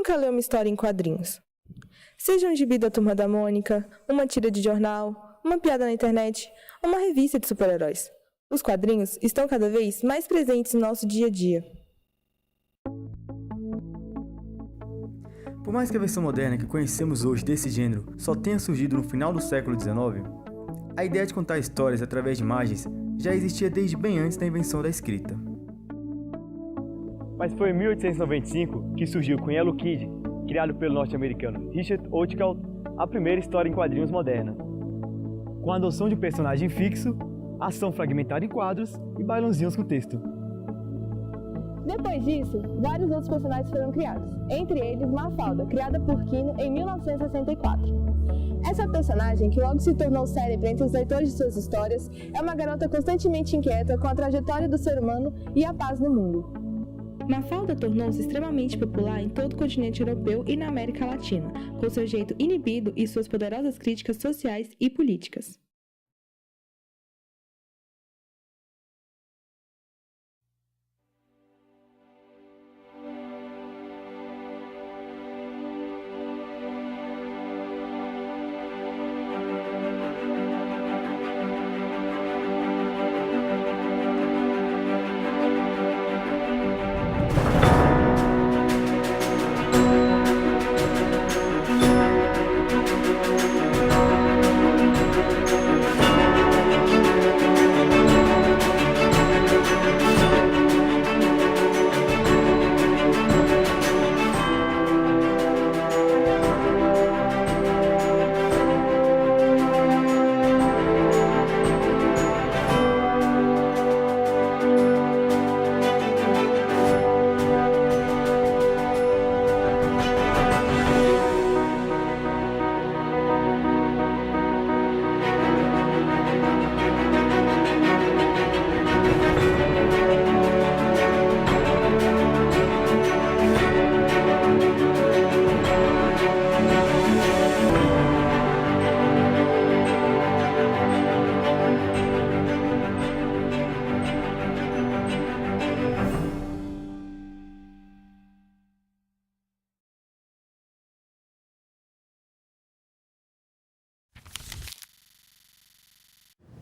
nunca leu uma história em quadrinhos? Seja um gibi da Turma da Mônica, uma tira de jornal, uma piada na internet ou uma revista de super-heróis. Os quadrinhos estão cada vez mais presentes no nosso dia a dia. Por mais que a versão moderna que conhecemos hoje desse gênero só tenha surgido no final do século XIX, a ideia de contar histórias através de imagens já existia desde bem antes da invenção da escrita. Mas foi em 1895 que surgiu com Yellow Kid, criado pelo norte-americano Richard Outcault, a primeira história em quadrinhos moderna. Com a adoção de um personagem fixo, ação fragmentada em quadros e bailãozinhos com texto. Depois disso, vários outros personagens foram criados, entre eles Mafalda, criada por Quino em 1964. Essa personagem, que logo se tornou célebre entre os leitores de suas histórias, é uma garota constantemente inquieta com a trajetória do ser humano e a paz no mundo. Mafalda tornou-se extremamente popular em todo o continente europeu e na América Latina, com seu jeito inibido e suas poderosas críticas sociais e políticas.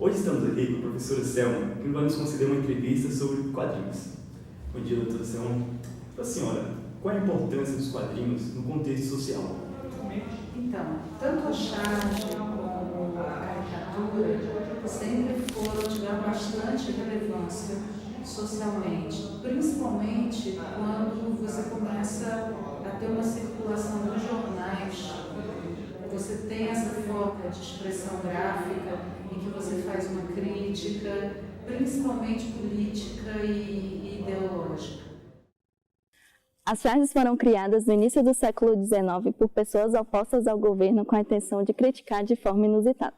Hoje estamos aqui com a professora Selma, que vai nos conceder uma entrevista sobre quadrinhos. Bom dia, doutora Selma. Para a senhora, qual a importância dos quadrinhos no contexto social? Então, tanto a charge como a caricatura sempre tiveram bastante relevância socialmente, principalmente quando você começa a ter uma circulação dos jornais. Você tem essa forma de expressão gráfica em que você faz uma crítica, principalmente política e ideológica. As charges foram criadas no início do século XIX por pessoas opostas ao governo com a intenção de criticar de forma inusitada.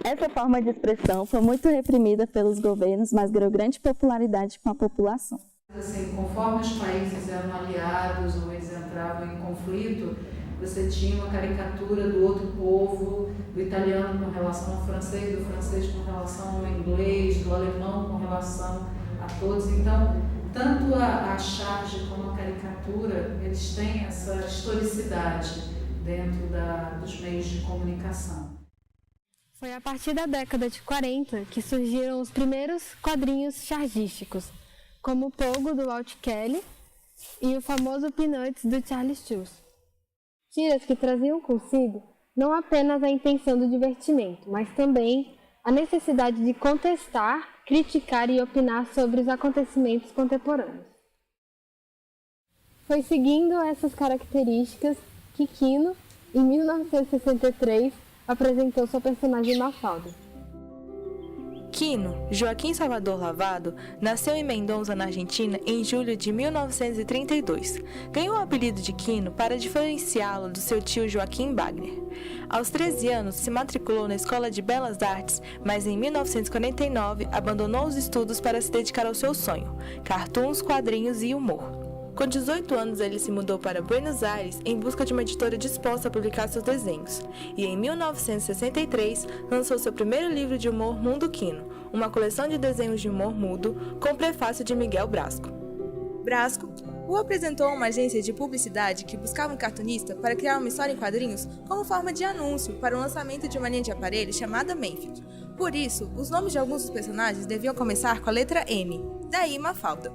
Essa forma de expressão foi muito reprimida pelos governos, mas ganhou grande popularidade com a população. Assim, conforme os países eram aliados ou eles entravam em conflito, você tinha uma caricatura do outro povo, do italiano com relação ao francês, do francês com relação ao inglês, do alemão com relação a todos. Então, tanto a charge como a caricatura, eles têm essa historicidade dentro dos meios de comunicação. Foi a partir da década de 40 que surgiram os primeiros quadrinhos chargísticos, como o Pogo, do Walt Kelly, e o famoso Peanuts, do Charles Schulz. Tiras que traziam consigo não apenas a intenção do divertimento, mas também a necessidade de contestar, criticar e opinar sobre os acontecimentos contemporâneos. Foi seguindo essas características que Quino, em 1963, apresentou sua personagem Mafalda. Quino, Joaquim Salvador Lavado, nasceu em Mendoza, na Argentina, em julho de 1932. Ganhou o apelido de Quino para diferenciá-lo do seu tio Joaquim Wagner. Aos 13 anos, se matriculou na Escola de Belas Artes, mas em 1949 abandonou os estudos para se dedicar ao seu sonho: cartoons, quadrinhos e humor. Com 18 anos, ele se mudou para Buenos Aires em busca de uma editora disposta a publicar seus desenhos. E em 1963, lançou seu primeiro livro de humor, Mundo Quino, uma coleção de desenhos de humor mudo com prefácio de Miguel Brasco. Brasco Wu apresentou a uma agência de publicidade que buscava um cartunista para criar uma história em quadrinhos como forma de anúncio para o lançamento de uma linha de aparelho chamada Mayfield. Por isso, os nomes de alguns dos personagens deviam começar com a letra M, daí Mafalda.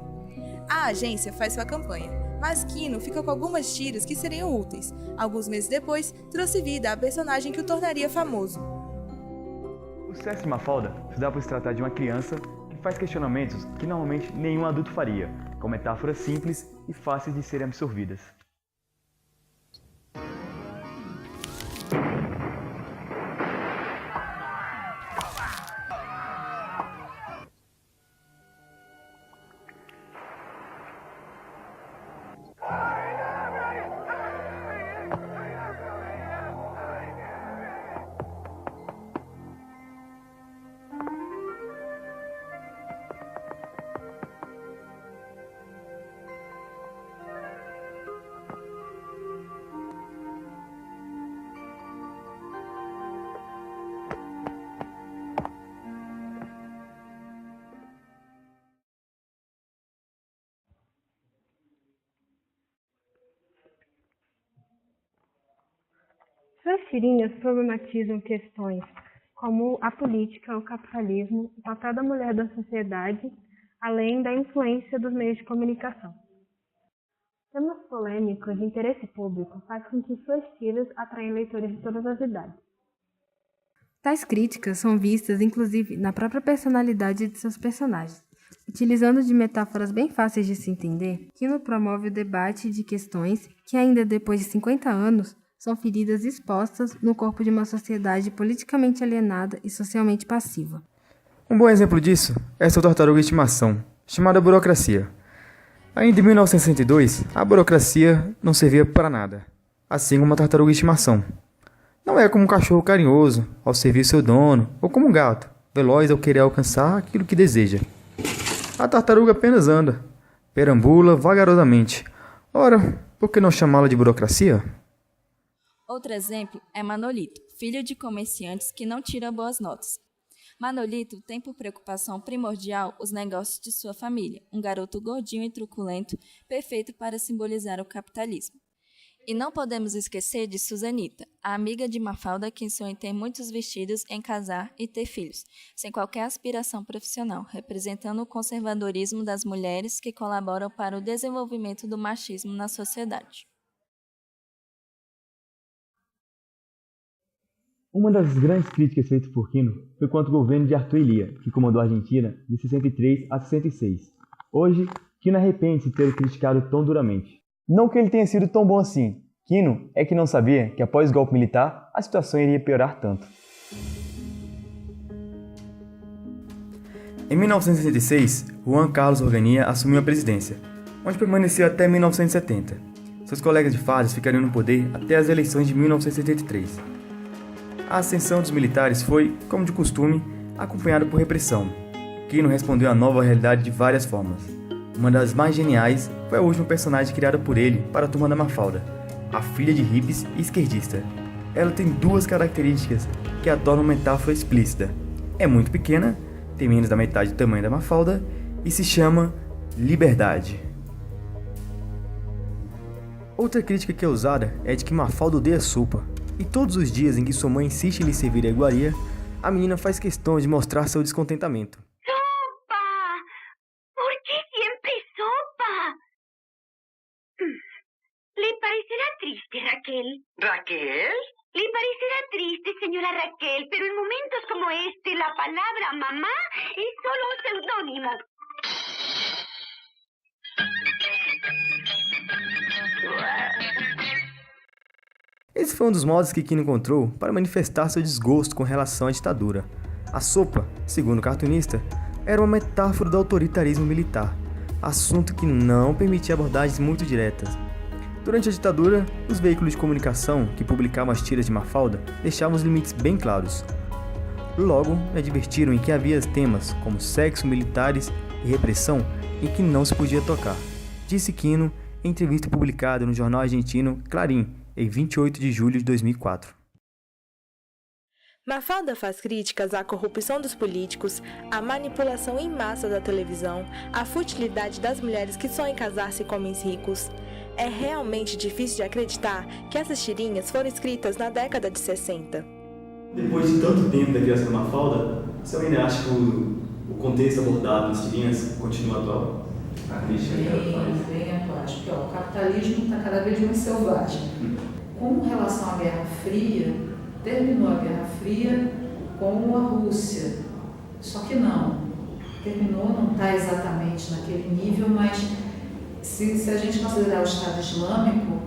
A agência faz sua campanha, mas Kino fica com algumas tiras que seriam úteis. Alguns meses depois, trouxe vida à personagem que o tornaria famoso. O sucesso de Mafalda se dá por se tratar de uma criança que faz questionamentos que normalmente nenhum adulto faria, com metáforas simples e fáceis de serem absorvidas. Suas tirinhas problematizam questões como a política, o capitalismo, o papel da mulher na sociedade, além da influência dos meios de comunicação. Temas polêmicos de interesse público faz com que suas tiras atraem leitores de todas as idades. Tais críticas são vistas, inclusive, na própria personalidade de seus personagens. Utilizando de metáforas bem fáceis de se entender, Kino promove o debate de questões que, ainda depois de 50 anos, são feridas expostas no corpo de uma sociedade politicamente alienada e socialmente passiva. Um bom exemplo disso é sua tartaruga de estimação, chamada Burocracia. Ainda em 1962, a burocracia não servia para nada, assim como a tartaruga de estimação. Não é como um cachorro carinhoso ao servir seu dono, ou como um gato, veloz ao querer alcançar aquilo que deseja. A tartaruga apenas anda, perambula vagarosamente. Ora, por que não chamá-la de burocracia? Outro exemplo é Manolito, filho de comerciantes que não tira boas notas. Manolito tem por preocupação primordial os negócios de sua família, um garoto gordinho e truculento, perfeito para simbolizar o capitalismo. E não podemos esquecer de Susanita, a amiga de Mafalda que sonha em ter muitos vestidos, em casar e ter filhos, sem qualquer aspiração profissional, representando o conservadorismo das mulheres que colaboram para o desenvolvimento do machismo na sociedade. Uma das grandes críticas feitas por Kino foi contra o governo de Arthur Illia, que comandou a Argentina de 63 a 66. Hoje, Kino arrepende-se de ter criticado tão duramente. Não que ele tenha sido tão bom assim. Kino é que não sabia que após o golpe militar, a situação iria piorar tanto. Em 1966, Juan Carlos Onganía assumiu a presidência, onde permaneceu até 1970. Seus colegas de fases ficariam no poder até as eleições de 1973. A ascensão dos militares foi, como de costume, acompanhada por repressão. Kino respondeu à nova realidade de várias formas. Uma das mais geniais foi a última personagem criada por ele para a Turma da Mafalda, a filha de hippies e esquerdista. Ela tem duas características que a tornam uma metáfora explícita. É muito pequena, tem menos da metade do tamanho da Mafalda e se chama Liberdade. Outra crítica que é usada é de que Mafalda odeia sopa. E todos os dias em que sua mãe insiste em lhe servir a iguaria, a menina faz questão de mostrar seu descontentamento. ¡Sopa! ¿Por qué siempre sopa? ¿Le parecerá triste, Raquel? ¿Raquel? Le parecerá triste, señora Raquel, pero en momentos como este, la palabra mamá es solo un seudónimo. Esse foi um dos modos que Kino encontrou para manifestar seu desgosto com relação à ditadura. A sopa, segundo o cartunista, era uma metáfora do autoritarismo militar, assunto que não permitia abordagens muito diretas. Durante a ditadura, os veículos de comunicação que publicavam as tiras de Mafalda deixavam os limites bem claros. Logo, advertiram em que havia temas como sexo, militares e repressão em que não se podia tocar, disse Kino em entrevista publicada no jornal argentino Clarín, em 28 de julho de 2004. Mafalda faz críticas à corrupção dos políticos, à manipulação em massa da televisão, à futilidade das mulheres que sonham em casar-se com homens ricos. É realmente difícil de acreditar que essas tirinhas foram escritas na década de 60. Depois de tanto tempo da criação da Mafalda, você ainda acha que o contexto abordado nas tirinhas continua atual? A crítica que ela faz. Bem atual. Porque o capitalismo está cada vez mais selvagem. Com relação à Guerra Fria, terminou a Guerra Fria com a Rússia. Só que não. Terminou, não está exatamente naquele nível, mas se a gente considerar o Estado Islâmico,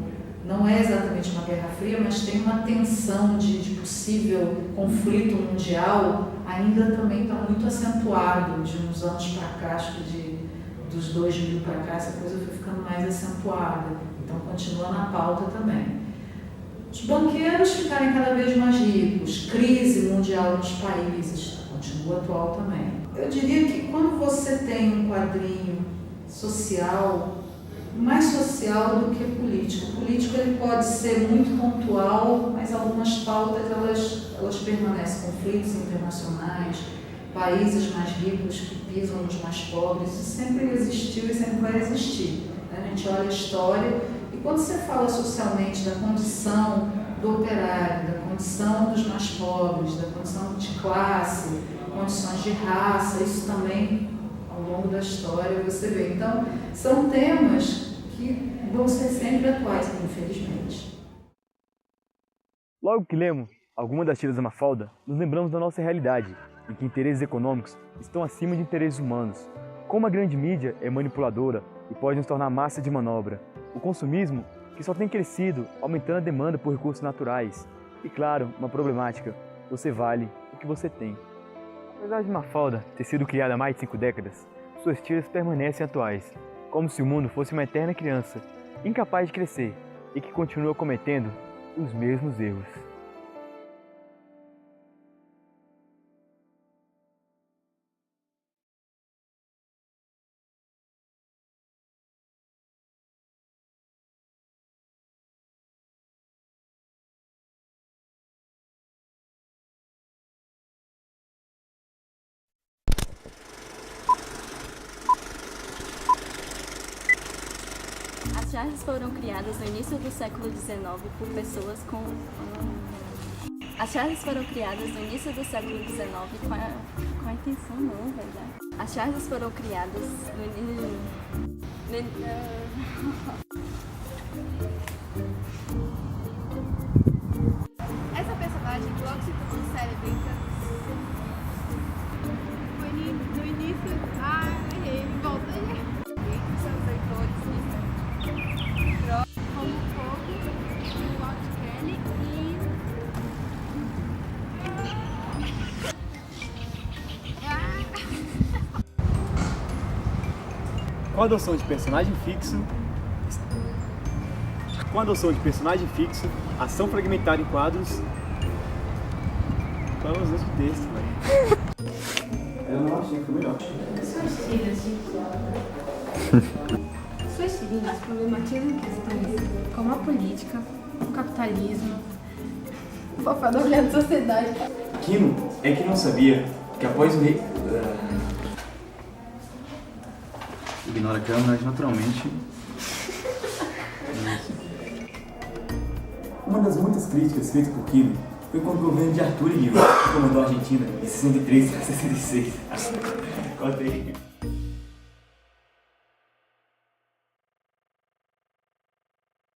não é exatamente uma Guerra Fria, mas tem uma tensão de possível conflito mundial, ainda também está muito acentuado de uns anos para cá, acho que dos 2000 para cá, essa coisa foi ficando mais acentuada. Então continua na pauta também. Os banqueiros ficarem cada vez mais ricos, crise mundial nos países, continua atual também. Eu diria que quando você tem um quadrinho social, mais social do que político. O político ele pode ser muito pontual, mas algumas pautas elas permanecem, conflitos internacionais, países mais ricos que pisam nos mais pobres, isso sempre existiu e sempre vai existir. A gente olha a história e quando você fala socialmente da condição do operário, da condição dos mais pobres, da condição de classe, condições de raça, isso também ao longo da história você vê. Então, são temas que vão ser sempre atuais, infelizmente. Logo que lemos alguma das tiras da Mafalda, nos lembramos da nossa realidade, em que interesses econômicos estão acima de interesses humanos. Como a grande mídia é manipuladora e pode nos tornar massa de manobra. O consumismo, que só tem crescido, aumentando a demanda por recursos naturais. E claro, uma problemática, você vale o que você tem. Apesar de Mafalda ter sido criada há mais de 5 décadas, suas tiras permanecem atuais, como se o mundo fosse uma eterna criança, incapaz de crescer e que continua cometendo os mesmos erros. As charges foram criadas no início do século XIX por pessoas com... As charges foram criadas no início do século XIX com a intenção não, verdade? As charges foram criadas Essa personagem que logo se tornou um cérebro, foi no início... errei, volta aí. Seus leitores como o Fogo, o Walt Kelly Com a adoção de personagem fixo, ação fragmentada em quadros... Vamos no texto, velho. Eu não achei que foi melhor. Suas tirinhas problematizam questões como a política, o capitalismo, o papel da mulher na sociedade. Kino é que não sabia que após o rei... Ignora a câmera, naturalmente. Uma das muitas críticas feitas por Kino foi contra o governo de Arturo Illia, que comandou a Argentina em 63 a 66. Conta aí.